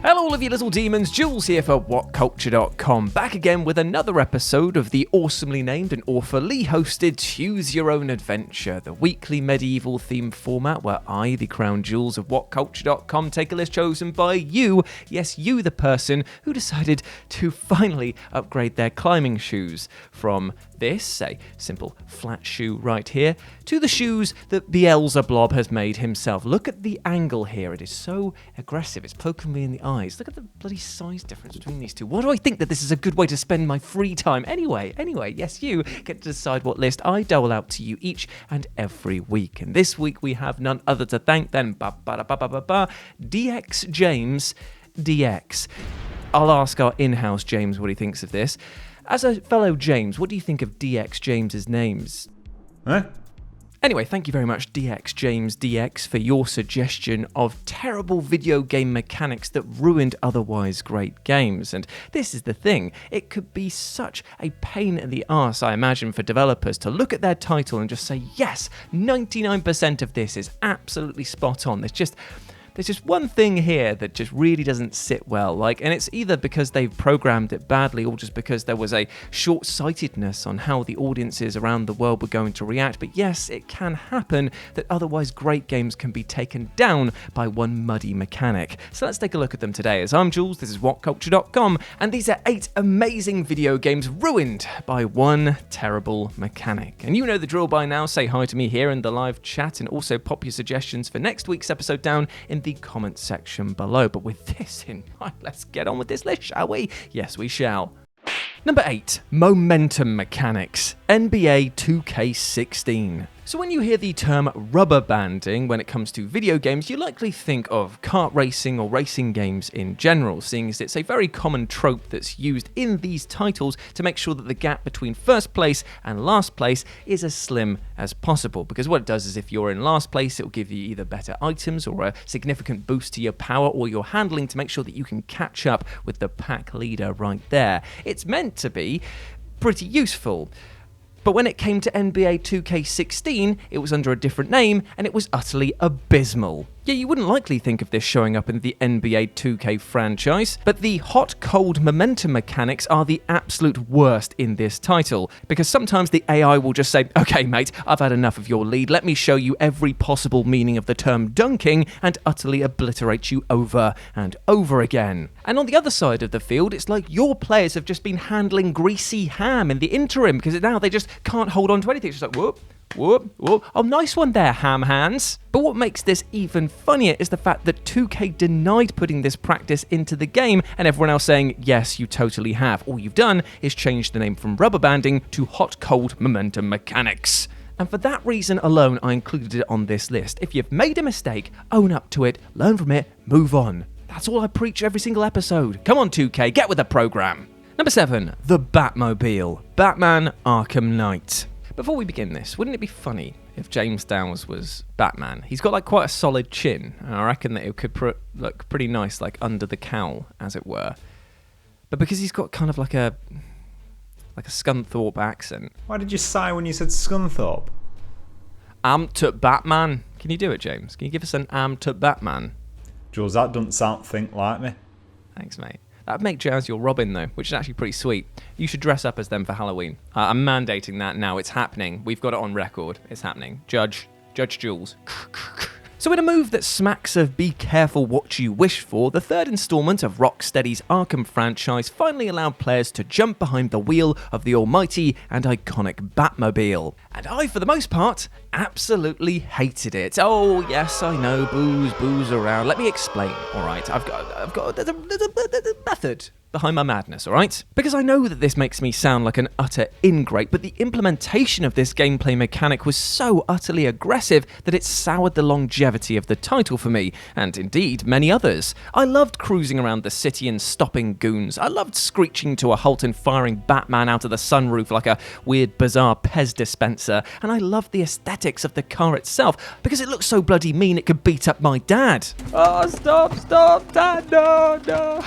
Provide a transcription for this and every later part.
Hello all of you little demons, Jules here for WhatCulture.com, back again with another episode of the awesomely named and awfully hosted Tues Your Own Adventure, the weekly medieval themed format where I, the crown Jules of WhatCulture.com, take a list chosen by you, yes you the person who decided to finally upgrade their climbing shoes from this, a simple flat shoe right here, to the shoes that Beelzebub has made himself. Look at the angle here, it is so aggressive, it's poking me in the eyes. Look at the bloody size difference between these two. Why do I think that this is a good way to spend my free time? Anyway, yes, you get to decide what list I dole out to you each and every week. And this week we have none other to thank than DX James DX. I'll ask our in-house James what he thinks of this. As a fellow James, what do you think of DX James's names? Anyway, thank you very much, DX James DX, for your suggestion of terrible video game mechanics that ruined otherwise great games. And this is the thing, it could be such a pain in the arse, I imagine, for developers to look at their title and just say, yes, 99% of this is absolutely spot on. There's just one thing here that just really doesn't sit well, and it's either because they've programmed it badly or just because there was a short-sightedness on how the audiences around the world were going to react. But yes, it can happen that otherwise great games can be taken down by one muddy mechanic. So let's take a look at them today. As I'm Jules, this is WhatCulture.com, and these are 8 amazing video games ruined by one terrible mechanic. And you know the drill by now. Say hi to me here in the live chat and also pop your suggestions for next week's episode down in the comment section below. But with this in mind, let's get on with this list, shall we? Yes, we shall. Number 8, Momentum Mechanics, NBA 2K16. So when you hear the term rubber banding when it comes to video games, you likely think of kart racing or racing games in general, seeing as it's a very common trope that's used in these titles to make sure that the gap between first place and last place is as slim as possible. Because what it does is if you're in last place, it will give you either better items or a significant boost to your power or your handling to make sure that you can catch up with the pack leader right there. It's meant to be pretty useful. But when it came to NBA 2K16, it was under a different name, and it was utterly abysmal. Yeah, you wouldn't likely think of this showing up in the NBA 2K franchise, but the hot-cold momentum mechanics are the absolute worst in this title, because sometimes the AI will just say, okay mate, I've had enough of your lead, let me show you every possible meaning of the term dunking, and utterly obliterate you over and over again. And on the other side of the field, it's like your players have just been handling greasy ham in the interim, because now they just can't hold on to anything. It's just like, whoop, whoop, whoop. Oh, nice one there, ham hands. But what makes this even funnier is the fact that 2K denied putting this practice into the game, and everyone else saying, yes, you totally have. All you've done is change the name from rubber banding to hot-cold momentum mechanics. And for that reason alone, I included it on this list. If you've made a mistake, own up to it, learn from it, move on. That's all I preach every single episode. Come on, 2K, get with the program. Number 7, the Batmobile, Batman Arkham Knight. Before we begin this, wouldn't it be funny if James Downes was Batman? He's got quite a solid chin, and I reckon that it could look pretty nice under the cowl, as it were. But because he's got kind of like a Scunthorpe accent. Why did you sigh when you said Scunthorpe? To Batman. Can you do it, James? Can you give us an to Batman? Jules, that doesn't think like me. Thanks, mate. That'd make Jazz your Robin, though, which is actually pretty sweet. You should dress up as them for Halloween. I'm mandating that now. It's happening. We've got it on record. It's happening. Judge Jules. So in a move that smacks of be careful what you wish for, the third installment of Rocksteady's Arkham franchise finally allowed players to jump behind the wheel of the almighty and iconic Batmobile. And I, for the most part, absolutely hated it. Oh, yes, I know, booze around. Let me explain, all right? There's a method behind my madness, alright? Because I know that this makes me sound like an utter ingrate, but the implementation of this gameplay mechanic was so utterly aggressive that it soured the longevity of the title for me, and indeed many others. I loved cruising around the city and stopping goons. I loved screeching to a halt and firing Batman out of the sunroof like a weird bizarre Pez dispenser, and I loved the aesthetics of the car itself because it looked so bloody mean it could beat up my dad. Oh, stop, Dad, no.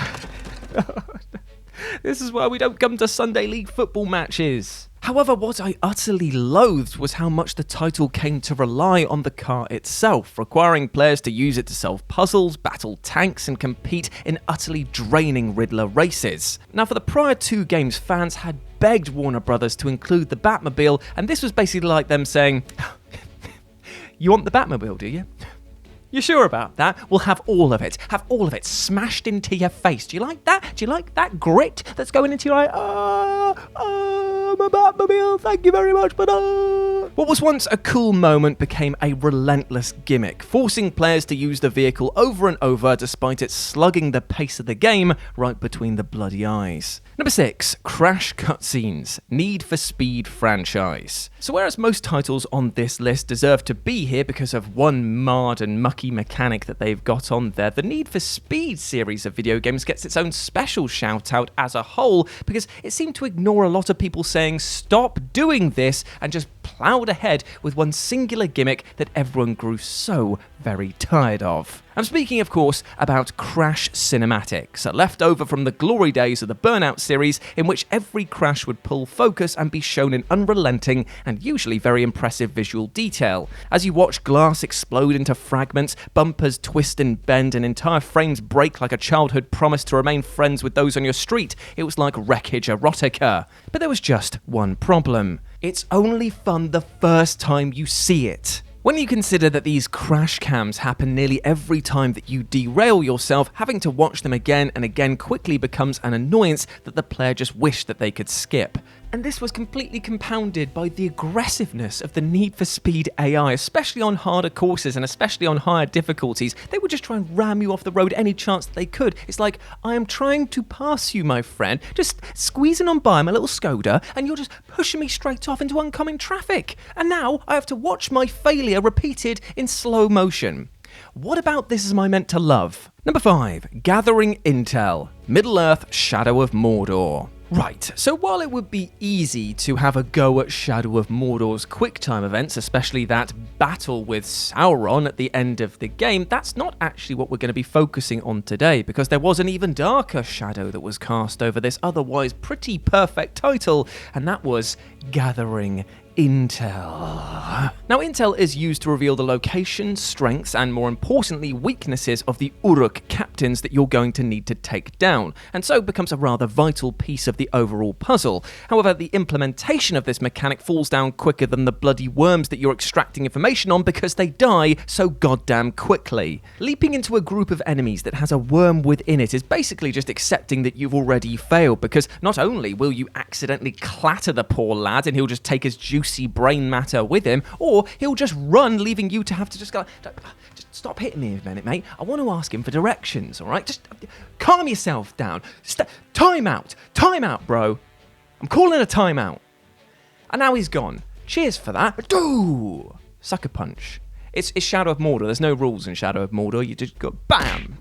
This is why we don't come to Sunday League football matches. However, what I utterly loathed was how much the title came to rely on the car itself, requiring players to use it to solve puzzles, battle tanks, and compete in utterly draining Riddler races. Now, for the prior 2 games, fans had begged Warner Brothers to include the Batmobile, and this was basically like them saying, "You want the Batmobile, do you? You sure about that? We'll have all of it. Have all of it smashed into your face. Do you like that? Do you like that grit that's going into your eye? My Batmobile, thank you very much, but What was once a cool moment became a relentless gimmick, forcing players to use the vehicle over and over despite it slugging the pace of the game right between the bloody eyes. Number 6, Crash Cutscenes, Need for Speed franchise. So whereas most titles on this list deserve to be here because of one marred and mucky mechanic that they've got on there, the Need for Speed series of video games gets its own special shout out as a whole because it seemed to ignore a lot of people saying stop doing this and just plowed ahead with one singular gimmick that everyone grew so very tired of. I'm speaking, of course, about Crash Cinematics, a leftover from the glory days of the Burnout series in which every crash would pull focus and be shown in unrelenting and usually very impressive visual detail. As you watch glass explode into fragments, bumpers twist and bend, and entire frames break like a childhood promise to remain friends with those on your street, it was like wreckage erotica. But there was just one problem. It's only fun the first time you see it. When you consider that these crash cams happen nearly every time that you derail yourself, having to watch them again and again quickly becomes an annoyance that the player just wished that they could skip. And this was completely compounded by the aggressiveness of the Need for Speed AI, especially on harder courses and especially on higher difficulties. They would just try and ram you off the road any chance that they could. It's like, I am trying to pass you, my friend, just squeezing on by my little Skoda, and you're just pushing me straight off into oncoming traffic. And now I have to watch my failure repeated in slow motion. What about this am I meant to love? Number 5, Gathering Intel, Middle-earth Shadow of Mordor. Right, so while it would be easy to have a go at Shadow of Mordor's QuickTime events, especially that battle with Sauron at the end of the game, that's not actually what we're going to be focusing on today, because there was an even darker shadow that was cast over this otherwise pretty perfect title, and that was Gathering Intel. Now, Intel is used to reveal the location, strengths, and more importantly, weaknesses of the Uruk captains that you're going to need to take down, and so becomes a rather vital piece of the overall puzzle. However, the implementation of this mechanic falls down quicker than the bloody worms that you're extracting information on because they die so goddamn quickly. Leaping into a group of enemies that has a worm within it is basically just accepting that you've already failed, because not only will you accidentally clatter the poor lad and he'll just take his juicy brain matter with him, or he'll just run, leaving you to have to just go, just stop hitting me a minute, mate. I want to ask him for directions, all right? Just calm yourself down. Time out, bro. I'm calling a timeout. And now he's gone. Cheers for that. Doo! Sucker punch. It's Shadow of Mordor. There's no rules in Shadow of Mordor. You just go BAM!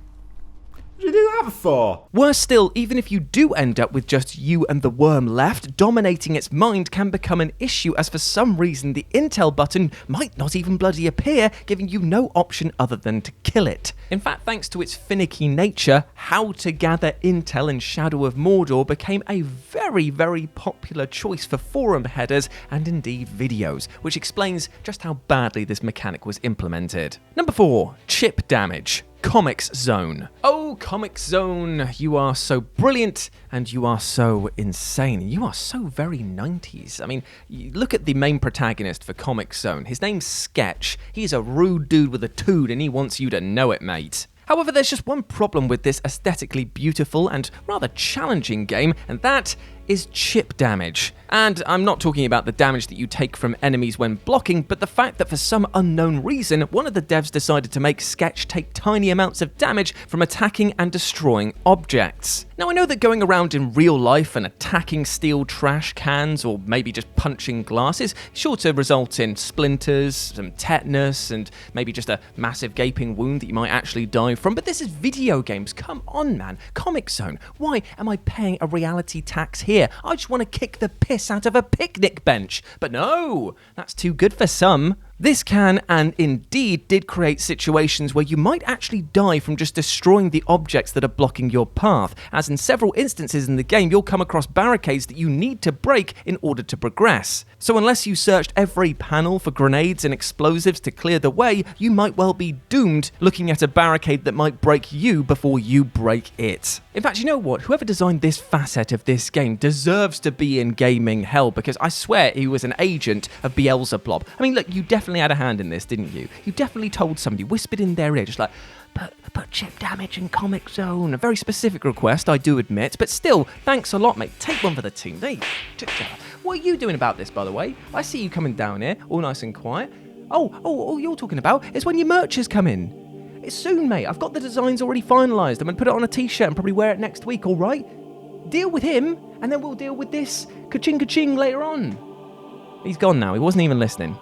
What did you do that for? Worse still, even if you do end up with just you and the worm left, dominating its mind can become an issue, as for some reason the intel button might not even bloody appear, giving you no option other than to kill it. In fact, thanks to its finicky nature, how to gather intel in Shadow of Mordor became a very, very popular choice for forum headers and indeed videos, which explains just how badly this mechanic was implemented. Number 4, chip damage. Comics Zone. Oh, Comics Zone, you are so brilliant and you are so insane. You are so very 90s. I mean, you look at the main protagonist for Comics Zone. His name's Sketch. He's a rude dude with a tood and he wants you to know it, mate. However, there's just one problem with this aesthetically beautiful and rather challenging game, and that is chip damage. And I'm not talking about the damage that you take from enemies when blocking, but the fact that for some unknown reason, one of the devs decided to make Sketch take tiny amounts of damage from attacking and destroying objects. Now, I know that going around in real life and attacking steel trash cans or maybe just punching glass is sure to result in splinters, some tetanus, and maybe just a massive gaping wound that you might actually die from, but this is video games. Come on, man. Comic Zone. Why am I paying a reality tax here? I just want to kick the piss out of a picnic bench. But no, that's too good for some. This can, and indeed did, create situations where you might actually die from just destroying the objects that are blocking your path, as in several instances in the game you'll come across barricades that you need to break in order to progress. So unless you searched every panel for grenades and explosives to clear the way, you might well be doomed looking at a barricade that might break you before you break it. In fact, you know what? Whoever designed this facet of this game deserves to be in gaming hell, because I swear he was an agent of Beelzebub. I mean, look, you definitely had a hand in this, didn't you? You definitely told somebody, whispered in their ear, just like, put chip damage in Comic Zone. A very specific request, I do admit, but still, thanks a lot, mate. Take one for the team. There you go. What are you doing about this, by the way? I see you coming down here, all nice and quiet. Oh, you're talking about is when your merch is coming. It's soon, mate. I've got the designs already finalised. I'm going to put it on a t-shirt and probably wear it next week, all right? Deal with him, and then we'll deal with this ka-ching later on. He's gone now. He wasn't even listening.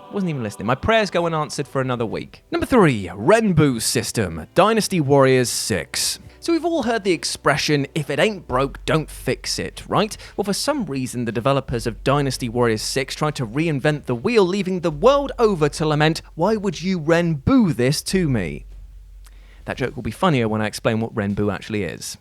My prayers go unanswered for another week. Number 3, RENBU system, Dynasty Warriors 6. So we've all heard the expression, if it ain't broke, don't fix it, right? Well, for some reason, the developers of Dynasty Warriors 6 tried to reinvent the wheel, leaving the world over to lament, why would you RENBU this to me? That joke will be funnier when I explain what RENBU actually is.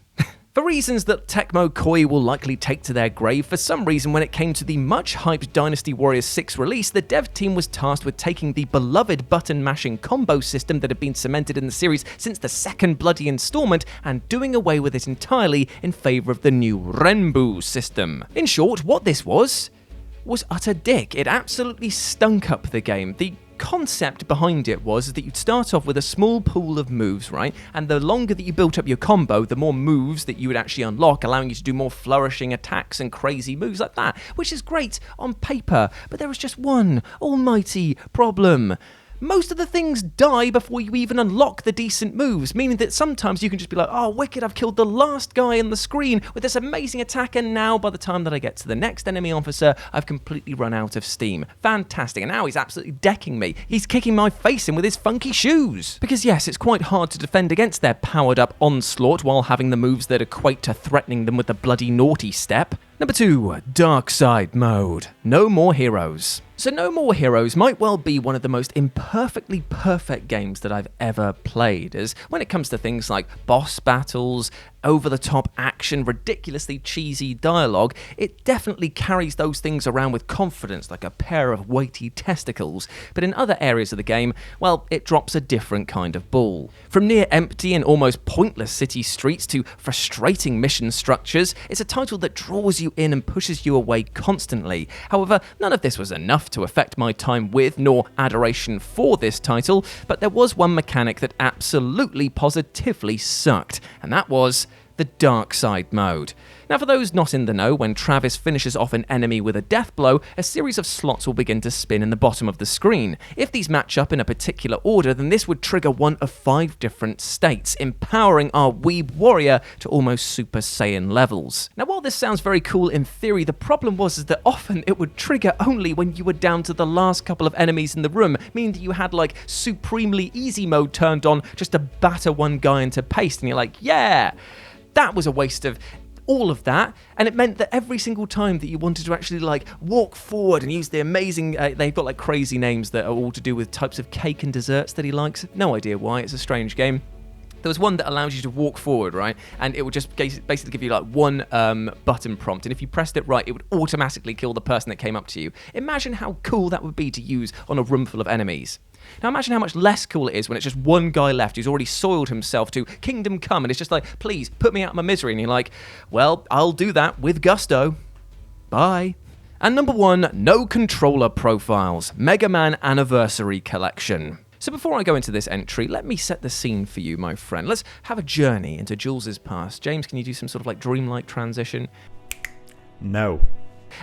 For reasons that Tecmo Koei will likely take to their grave, for some reason when it came to the much-hyped Dynasty Warriors 6 release, the dev team was tasked with taking the beloved button-mashing combo system that had been cemented in the series since the second bloody installment and doing away with it entirely in favour of the new RENBU system. In short, what this was utter dick. It absolutely stunk up the game. The concept behind it was that you'd start off with a small pool of moves, right? And the longer that you built up your combo, the more moves that you would actually unlock, allowing you to do more flourishing attacks and crazy moves like that, which is great on paper. But there was just one almighty problem. Most of the things die before you even unlock the decent moves, meaning that sometimes you can just be like, oh, wicked, I've killed the last guy on the screen with this amazing attack, and now by the time that I get to the next enemy officer, I've completely run out of steam. Fantastic, and now he's absolutely decking me. He's kicking my face in with his funky shoes. Because yes, it's quite hard to defend against their powered-up onslaught while having the moves that equate to threatening them with the bloody naughty step. Number 2, Dark Side Mode. No More Heroes. So No More Heroes might well be one of the most imperfectly perfect games that I've ever played, as when it comes to things like boss battles, over-the-top action, ridiculously cheesy dialogue, it definitely carries those things around with confidence like a pair of weighty testicles. But in other areas of the game, well, it drops a different kind of ball. From near empty and almost pointless city streets to frustrating mission structures, it's a title that draws you in and pushes you away constantly. However, none of this was enough to affect my time with, nor adoration for this title, but there was one mechanic that absolutely positively sucked, and that was the Dark Side Mode. Now, for those not in the know, when Travis finishes off an enemy with a death blow, a series of slots will begin to spin in the bottom of the screen. If these match up in a particular order, then this would trigger one of 5 different states, empowering our weeb warrior to almost Super Saiyan levels. Now, while this sounds very cool in theory, the problem was that often it would trigger only when you were down to the last couple of enemies in the room, meaning that you had like supremely easy mode turned on just to batter one guy into paste, and you're like, yeah! That was a waste of all of that, and it meant that every single time that you wanted to actually like walk forward and use the amazing, they've got like crazy names that are all to do with types of cake and desserts that he likes. No idea why, it's a strange game. There was one that allows you to walk forward, right? And it would just basically give you like one button prompt. And if you pressed it right, it would automatically kill the person that came up to you. Imagine how cool that would be to use on a room full of enemies. Now imagine how much less cool it is when it's just one guy left who's already soiled himself to Kingdom Come, and it's just like, please, put me out of my misery. And you're like, well, I'll do that with gusto. Bye. And number 1, no controller profiles, MEGAMAN Anniversary Collection. So before I go into this entry, let me set the scene for you, my friend. Let's have a journey into Jules' past. James, can you do some sort of like dreamlike transition? No.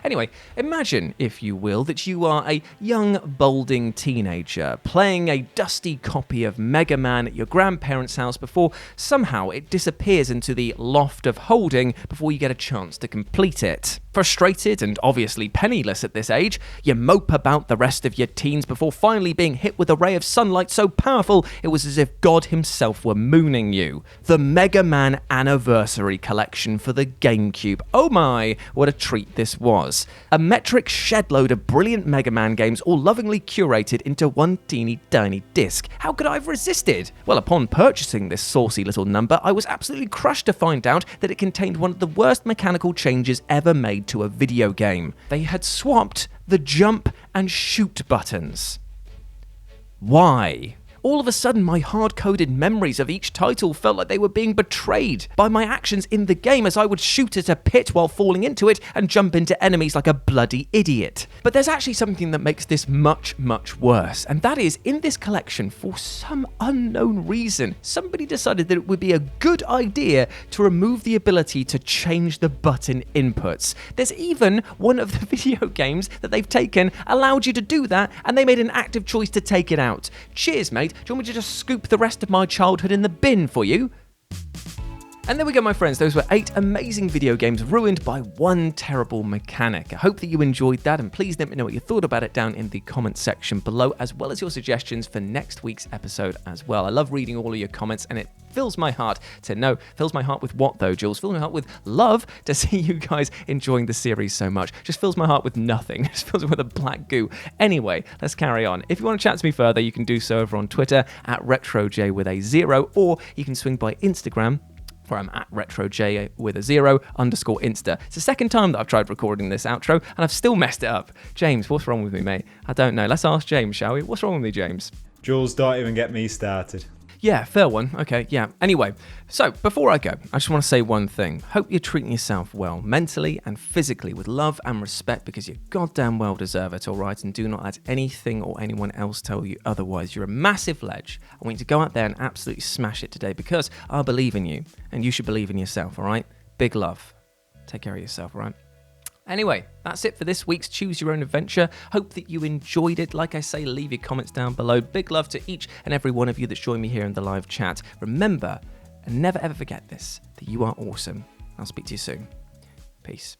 Anyway, imagine, if you will, that you are a young, balding teenager playing a dusty copy of Mega Man at your grandparents' house before somehow it disappears into the loft of holding before you get a chance to complete it. Frustrated and obviously penniless at this age, you mope about the rest of your teens before finally being hit with a ray of sunlight so powerful it was as if God himself were mooning you. The Mega Man Anniversary Collection for the GameCube. Oh my, what a treat this was. was. A metric shed-load of brilliant Mega Man games all lovingly curated into one teeny tiny disc. How could I have resisted? Well, upon purchasing this saucy little number, I was absolutely crushed to find out that it contained one of the worst mechanical changes ever made to a video game. They had swapped the jump and shoot buttons. Why? All of a sudden, my hard-coded memories of each title felt like they were being betrayed by my actions in the game as I would shoot at a pit while falling into it and jump into enemies like a bloody idiot. But there's actually something that makes this much, much worse, and that is, in this collection, for some unknown reason, somebody decided that it would be a good idea to remove the ability to change the button inputs. There's even one of the video games that they've taken allowed you to do that, and they made an active choice to take it out. Cheers, mate. Do you want me to just scoop the rest of my childhood in the bin for you? And there we go, my friends. Those were 8 amazing video games ruined by one terrible mechanic. I hope that you enjoyed that, and please let me know what you thought about it down in the comments section below, as well as your suggestions for next week's episode as well. I love reading all of your comments, and it fills my heart to know. Fills my heart with what, though, Jules? Fills my heart with love to see you guys enjoying the series so much. Just fills my heart with nothing. Just fills it with a black goo. Anyway, let's carry on. If you want to chat to me further, you can do so over on Twitter at RetroJ with a 0, or you can swing by Instagram, where I'm at RetroJ with a 0_Insta. It's the second time that I've tried recording this outro, and I've still messed it up. James, what's wrong with me, mate? I don't know. Let's ask James, shall we? What's wrong with me, James? Jules, don't even get me started. Yeah, fair one. Okay, yeah. Anyway, so before I go, I just want to say one thing. Hope you're treating yourself well, mentally and physically, with love and respect, because you goddamn well deserve it, all right? And do not let anything or anyone else tell you otherwise. You're a massive ledge. I want you to go out there and absolutely smash it today, because I believe in you, and you should believe in yourself, all right? Big love. Take care of yourself, all right? Anyway, that's it for this week's Choose Your Own Adventure. Hope that you enjoyed it. Like I say, leave your comments down below. Big love to each and every one of you that's joined me here in the live chat. Remember, and never ever forget this, that you are awesome. I'll speak to you soon. Peace.